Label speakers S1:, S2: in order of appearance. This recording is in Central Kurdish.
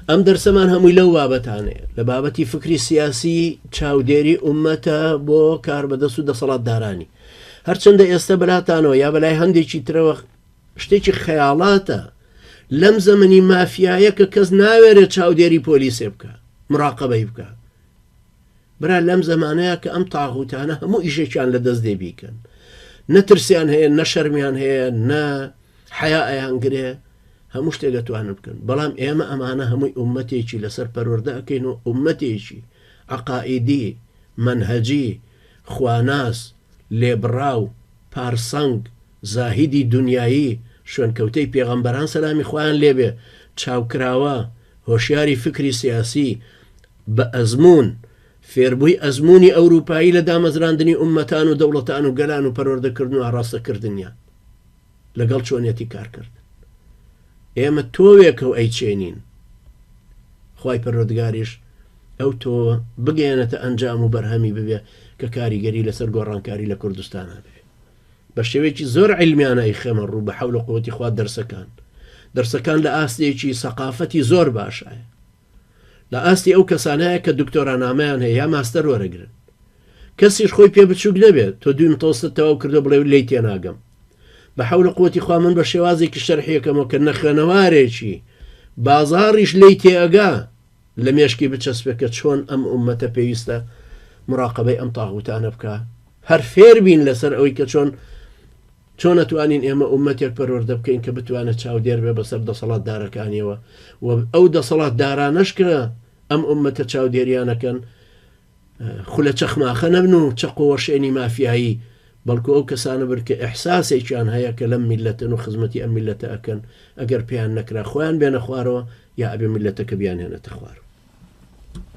S1: ئەم دەرسەمان هەمووی لەو بابەتانەیە لە بابەتی فکری سیاسی چاودێری ئومەتە بۆ کاربەدەست و دەسەڵاتدارانی هەرچەندە ئێستا بەلاتانەوە یا بەلای هەندێکی ترەوە شتێکی خەیاڵاتە لەم زەمەنی مافیایە کە کەس ناوێرێت چاودێری پۆلیسێ بکە مراقەبەی بکە برا لەم زەمانەیە کە ئەم تاغوتانە هەموو ئیشێکیان لە دەست دێبیکەن نەترسیان هەیە نە شەرمیان هەیە نە حەیائیان گرێ هەموو شتێک دەتوانن بکەن بەڵام ئێمە ئەمانە هەمووی ئومەتێکی لەسەر پەروەردە ئەەکەین و ئومەتێکی عەقائیدی منهەجی خواناس لێبڕاو پارسەنگ زاهیدی دنیایی شوێنکەوتەی پێغەمبەران سەلامی خۆیان لێبێ چاوکراوە هۆشیاری فکری سیاسی بە ئەزمون فێربووی ئەزمموی ئەوروپایی لە دامەزراندنی ئومەتان و دەوڵەتان و گەلان و پەروەردەکردن و ئاڕاستەکردنیان لەگەڵ چۆنیەتی کارکردن ئێمە تۆوێکە و ئەیچێنین خوای پەروەردگاریش ئەو تۆ بگەێنێتە ئەنجام و بەرهەمی ببێ کە کاریگەری لەسەر گۆڕانکاری لە کوردستانە بێ بە شێوەیەکی زۆر عیلمیانەی خێمە ڕوو بە حەول و قووەتی خوا دەرسەکان لە ئاستێکی سەقافەتی زۆر باشایە لە ئاستی ئەو کەسانەیە کە دکتۆرانامەیان هەیە یا ماستەر وەرەگرن کەسیش خۆی پێ بچووک نەبێت تۆ دویم تۆستت تەواو کردو بڵێ لی تێناگەم بە حەول و قووەتی خوا من بە شێوازێکی شەرحیەکەمەوە کە نەخوێنەوارێکی بازاڕیش لی تێئەگا لە مێشکی بچەسپێکە چۆن ئەم ئومەتە پێویستە مراقەبەی ئەم تاغوتانە بکە هەر فێر بین لەسەر ئەوەی کە چۆن نەتوانین ئێمە ئومەتێک پەروەردە بکەین کە بتوانێت چاودێر بێ بەسەر دەسەڵاتدارەکانیەوە و ئەو دەسەڵاتدارانەش کە ئەم ئومەتە چاودێریانەکەن خولە چەخماخە نەبن و چەقۆوەشێنی مافیایی بەڵکو ئەو کەسانە بر کە ئەحساسێکیان هەیە کە لەم میلەتن و خزمەتی ئەم میلەتە ئەکەن ئەگەر پێیان نەکرا خۆیان بێنە خوارەوە یا ئەبێ میلەتەکە بیان هێنێتە خوار